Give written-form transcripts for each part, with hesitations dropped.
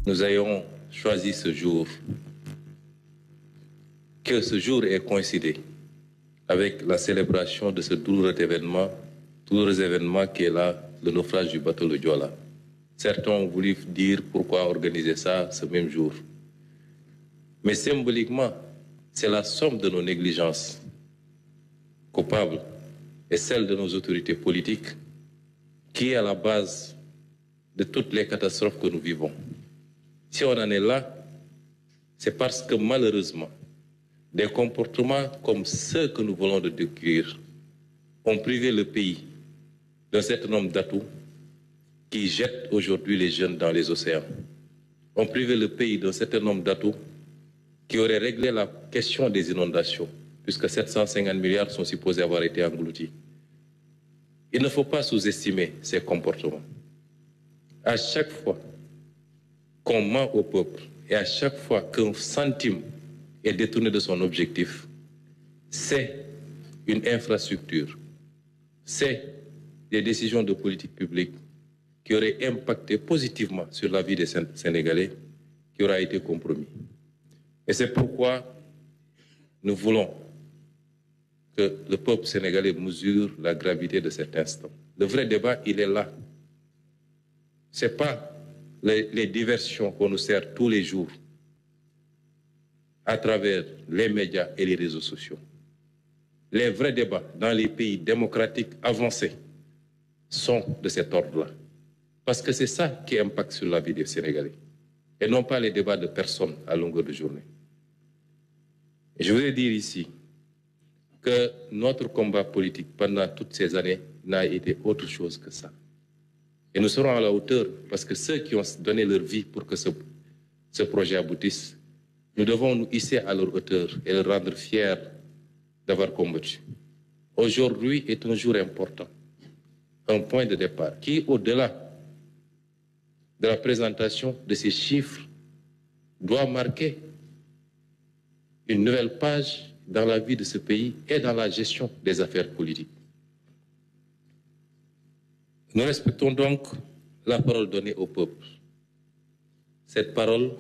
nous ayons choisi ce jour, que ce jour ait coïncidé avec la célébration de ce douloureux événement qui est là, le naufrage du bateau le Joola. Certains ont voulu dire pourquoi organiser ça ce même jour. Mais symboliquement, c'est la somme de nos négligences coupables et celle de nos autorités politiques qui est à la base de toutes les catastrophes que nous vivons. Si on en est là, c'est parce que malheureusement, des comportements comme ceux que nous voulons de décrire ont privé le pays d'un certain nombre d'atouts qui jettent aujourd'hui les jeunes dans les océans. Ont privé le pays d'un certain nombre d'atouts qui auraient réglé la question des inondations, puisque 750 milliards sont supposés avoir été engloutis. Il ne faut pas sous-estimer ces comportements. À chaque fois qu'on ment au peuple et à chaque fois qu'un centime est détourné de son objectif, c'est une infrastructure, c'est des décisions de politique publique qui auraient impacté positivement sur la vie des Sénégalais qui aura été compromis. Et c'est pourquoi nous voulons que le peuple sénégalais mesure la gravité de cet instant. Le vrai débat, il est là. Ce n'est pas les diversions qu'on nous sert tous les jours à travers les médias et les réseaux sociaux. Les vrais débats dans les pays démocratiques avancés sont de cet ordre-là. Parce que c'est ça qui impacte sur la vie des Sénégalais. Et non pas les débats de personnes à longueur de journée. Et je voudrais dire ici que notre combat politique pendant toutes ces années n'a été autre chose que ça. Et nous serons à la hauteur parce que ceux qui ont donné leur vie pour que ce projet aboutisse, nous devons nous hisser à leur hauteur et les rendre fiers d'avoir combattu. Aujourd'hui est un jour important, un point de départ qui, au-delà de la présentation de ces chiffres, doit marquer une nouvelle page dans la vie de ce pays et dans la gestion des affaires politiques. Nous respectons donc la parole donnée au peuple. Cette parole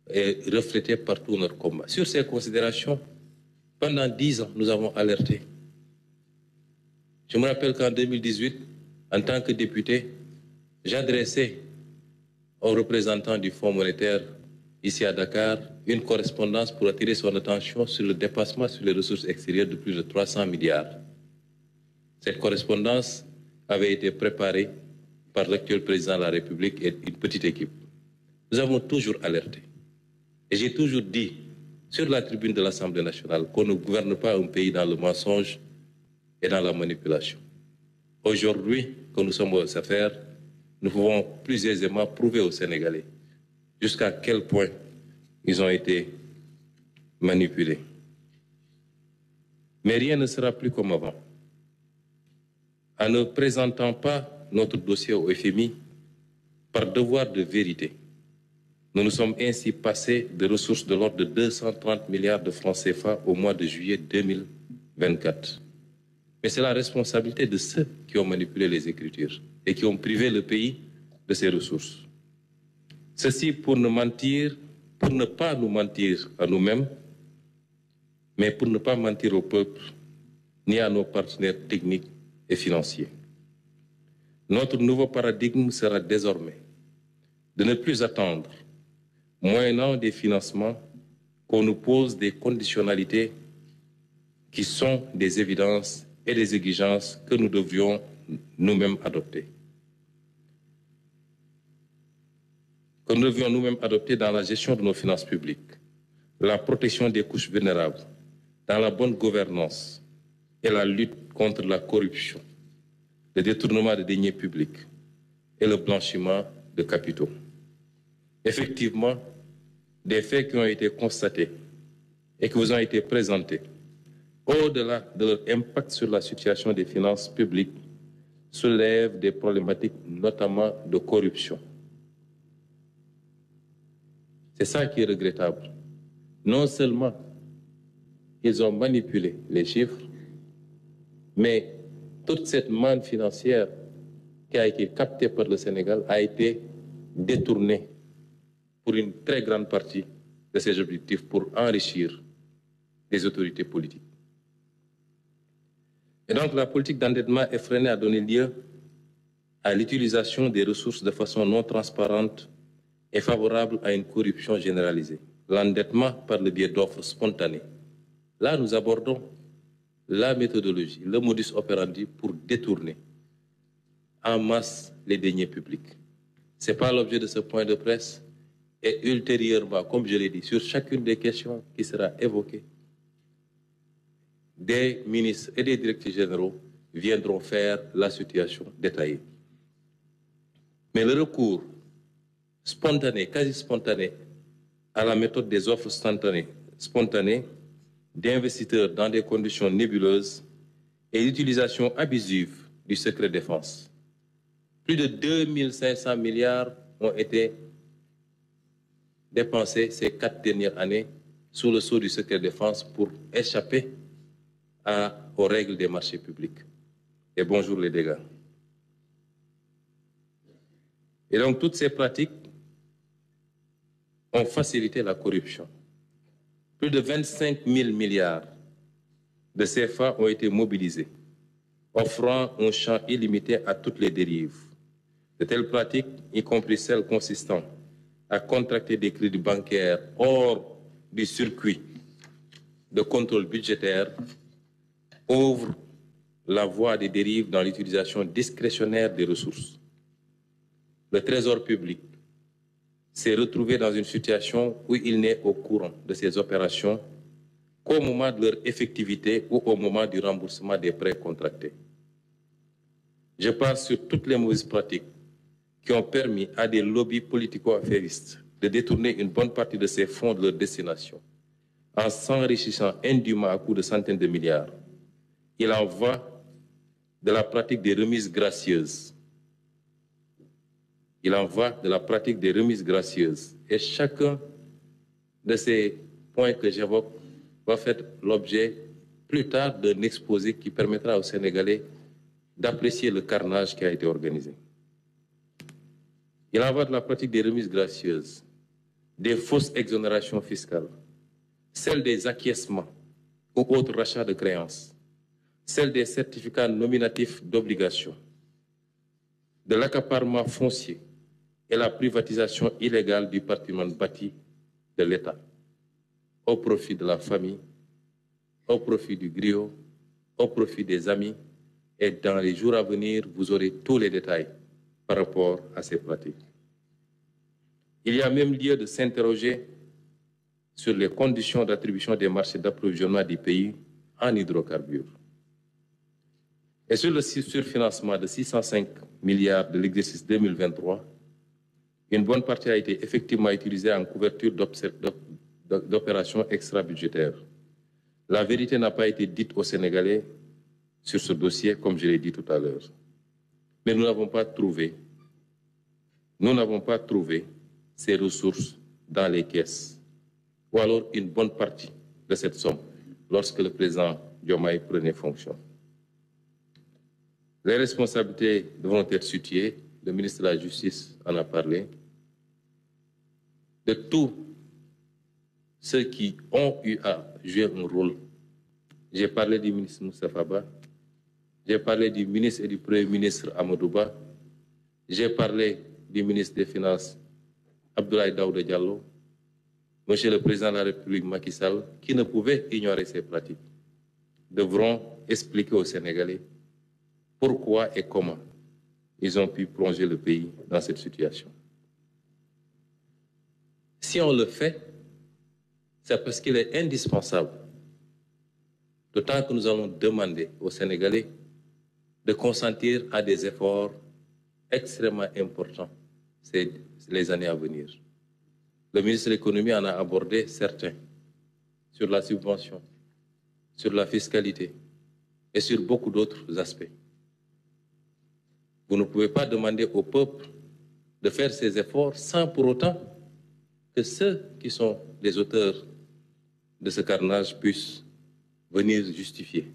est reflétée par tout notre combat. Sur ces considérations, pendant 10 ans, nous avons alerté. Je me rappelle qu'en 2018, en tant que député, j'adressais aux représentants du Fonds monétaire ici à Dakar une correspondance pour attirer son attention sur le dépassement sur les ressources extérieures de plus de 300 milliards. Cette correspondance avait été préparée par l'actuel président de la République et une petite équipe. Nous avons toujours alerté. Et j'ai toujours dit, sur la tribune de l'Assemblée nationale, qu'on ne gouverne pas un pays dans le mensonge et dans la manipulation. Aujourd'hui, que nous sommes aux affaires, nous pouvons plus aisément prouver aux Sénégalais jusqu'à quel point ils ont été manipulés. Mais rien ne sera plus comme avant. En ne présentant pas notre dossier au FMI par devoir de vérité, nous nous sommes ainsi passés de ressources de l'ordre de 230 milliards de francs CFA au mois de juillet 2024. Mais c'est la responsabilité de ceux qui ont manipulé les Écritures et qui ont privé le pays de ses ressources. Ceci pour ne pas nous mentir à nous-mêmes, mais pour ne pas mentir au peuple ni à nos partenaires techniques et financiers. Notre nouveau paradigme sera désormais de ne plus attendre, moyennant des financements, qu'on nous pose des conditionnalités qui sont des évidences et des exigences que nous devrions nous-mêmes adopter. Que nous devions nous-mêmes adopter dans la gestion de nos finances publiques, la protection des couches vulnérables, dans la bonne gouvernance et la lutte contre la corruption, le détournement de deniers publics et le blanchiment de capitaux. Effectivement, des faits qui ont été constatés et qui vous ont été présentés, au-delà de leur impact sur la situation des finances publiques, soulèvent des problématiques notamment de corruption. C'est ça qui est regrettable. Non seulement ils ont manipulé les chiffres, mais toute cette manne financière qui a été captée par le Sénégal a été détournée pour une très grande partie de ces objectifs pour enrichir les autorités politiques. Et donc la politique d'endettement effréné a donné lieu à l'utilisation des ressources de façon non transparente et favorable à une corruption généralisée. L'endettement par le biais d'offres spontanées. Là, nous abordons la méthodologie, le modus operandi pour détourner en masse les deniers publics. Ce n'est pas l'objet de ce point de presse. Et ultérieurement, comme je l'ai dit, sur chacune des questions qui sera évoquée, des ministres et des directeurs généraux viendront faire la situation détaillée. Mais le recours spontané, quasi spontané, à la méthode des offres spontanées d'investisseurs dans des conditions nébuleuses et l'utilisation abusive du secret défense. Plus de 2500 milliards ont été dépensés ces 4 dernières années sous le sceau du secret défense pour échapper aux règles des marchés publics. Et bonjour les dégâts. Et donc toutes ces pratiques ont facilité la corruption. Plus de 25 000 milliards de CFA ont été mobilisés, offrant un champ illimité à toutes les dérives. De telles pratiques, y compris celles consistant à contracter des crédits bancaires hors du circuit de contrôle budgétaire, ouvrent la voie des dérives dans l'utilisation discrétionnaire des ressources. Le Trésor public s'est retrouvé dans une situation où il n'est au courant de ces opérations qu'au moment de leur effectivité ou au moment du remboursement des prêts contractés. Je pense sur toutes les mauvaises pratiques qui ont permis à des lobbies politico-affairistes de détourner une bonne partie de ces fonds de leur destination en s'enrichissant indûment à coups de centaines de milliards. Il en va de la pratique des remises gracieuses. Il en va de la pratique des remises gracieuses. Et chacun de ces points que j'évoque va faire l'objet plus tard d'un exposé qui permettra aux Sénégalais d'apprécier le carnage qui a été organisé. Il en va de la pratique des remises gracieuses, des fausses exonérations fiscales, celle des acquiescements ou autres rachats de créances, celle des certificats nominatifs d'obligation, de l'accaparement foncier et la privatisation illégale du patrimoine bâti de l'État, au profit de la famille, au profit du griot, au profit des amis. Et dans les jours à venir, vous aurez tous les détails par rapport à ces pratiques. Il y a même lieu de s'interroger sur les conditions d'attribution des marchés d'approvisionnement du pays en hydrocarbures. Et sur le surfinancement de 605 milliards de l'exercice 2023, une bonne partie a été effectivement utilisée en couverture d'opérations extra-budgétaires. La vérité n'a pas été dite aux Sénégalais sur ce dossier, comme je l'ai dit tout à l'heure. Mais nous n'avons pas trouvé ces ressources dans les caisses, ou alors une bonne partie de cette somme, lorsque le président Diomaye prenait fonction. Les responsabilités devront être situées, le ministre de la Justice en a parlé, de tous ceux qui ont eu à jouer un rôle. J'ai parlé du ministre Moustapha Ba, j'ai parlé du ministre et du Premier ministre Amadou Ba, j'ai parlé du ministre des Finances Abdoulaye Daouda Diallo, Monsieur le Président de la République Macky Sall, qui ne pouvait ignorer ces pratiques, devront expliquer aux Sénégalais pourquoi et comment ils ont pu plonger le pays dans cette situation. Si on le fait, c'est parce qu'il est indispensable, d'autant que nous allons demander aux Sénégalais de consentir à des efforts extrêmement importants les années à venir. Le ministre de l'Économie en a abordé certains, sur la subvention, sur la fiscalité et sur beaucoup d'autres aspects. Vous ne pouvez pas demander au peuple de faire ces efforts sans pour autant que ceux qui sont les auteurs de ce carnage puissent venir justifier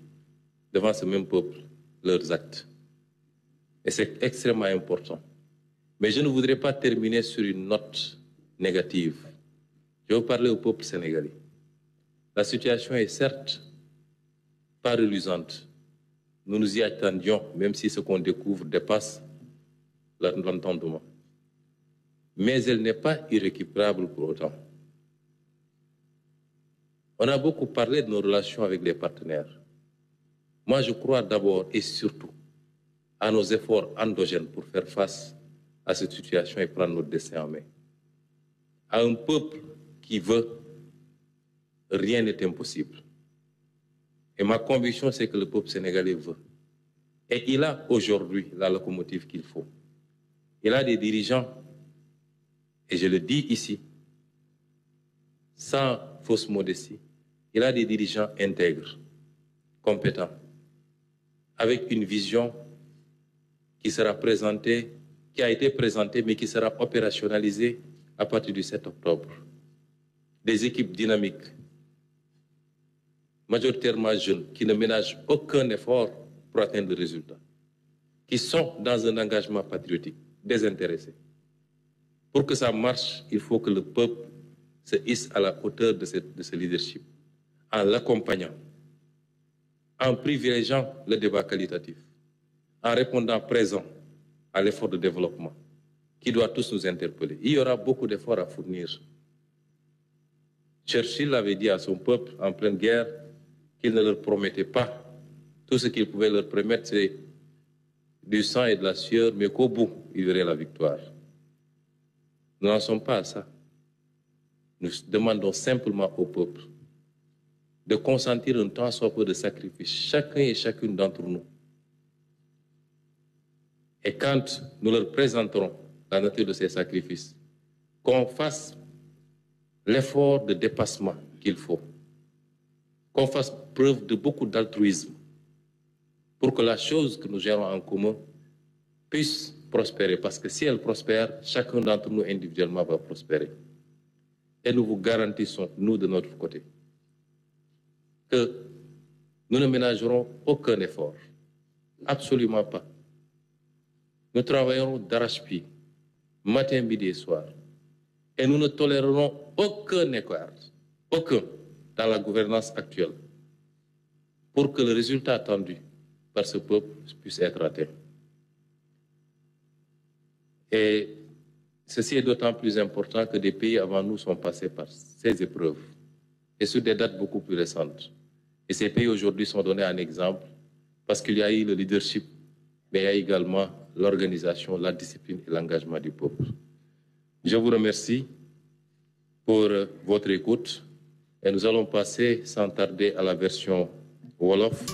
devant ce même peuple leurs actes. Et c'est extrêmement important. Mais je ne voudrais pas terminer sur une note négative. Je veux parler au peuple sénégalais. La situation est certes pas reluisante. Nous nous y attendions, même si ce qu'on découvre dépasse l'entendement. Mais elle n'est pas irrécupérable pour autant. On a beaucoup parlé de nos relations avec les partenaires. Moi, je crois d'abord et surtout à nos efforts endogènes pour faire face à cette situation et prendre notre destin en main. À un peuple qui veut, rien n'est impossible. Et ma conviction, c'est que le peuple sénégalais veut. Et il a aujourd'hui la locomotive qu'il faut. Il a des dirigeants, et je le dis ici, sans fausse modestie, il a des dirigeants intègres, compétents, avec une vision qui sera présentée, qui a été présentée, mais qui sera opérationnalisée à partir du 7 octobre. Des équipes dynamiques, majoritairement jeunes, qui ne ménagent aucun effort pour atteindre le résultat, qui sont dans un engagement patriotique, désintéressé. Pour que ça marche, il faut que le peuple se hisse à la hauteur de ce leadership, en l'accompagnant, en privilégiant le débat qualitatif, en répondant présent à l'effort de développement qui doit tous nous interpeller. Il y aura beaucoup d'efforts à fournir. Churchill avait dit à son peuple en pleine guerre qu'il ne leur promettait pas. Tout ce qu'il pouvait leur promettre, c'est du sang et de la sueur, mais qu'au bout, il verrait la victoire. Nous n'en sommes pas à ça. Nous demandons simplement au peuple de consentir un tant soit peu de sacrifice, chacun et chacune d'entre nous. Et quand nous leur présenterons la nature de ces sacrifices, qu'on fasse l'effort de dépassement qu'il faut, qu'on fasse preuve de beaucoup d'altruisme pour que la chose que nous gérons en commun puisse prospérer. Parce que si elle prospère, chacun d'entre nous individuellement va prospérer. Et nous vous garantissons, nous de notre côté, que nous ne ménagerons aucun effort. Absolument pas. Nous travaillerons d'arrache-pied, matin, midi et soir. Et nous ne tolérerons aucun écart, aucun, dans la gouvernance actuelle, pour que le résultat attendu par ce peuple puisse être atteint. Et ceci est d'autant plus important que des pays avant nous sont passés par ces épreuves, et sur des dates beaucoup plus récentes. Et ces pays aujourd'hui sont donnés un exemple parce qu'il y a eu le leadership, mais il y a également l'organisation, la discipline et l'engagement du peuple. Je vous remercie pour votre écoute et nous allons passer sans tarder à la version Wolof.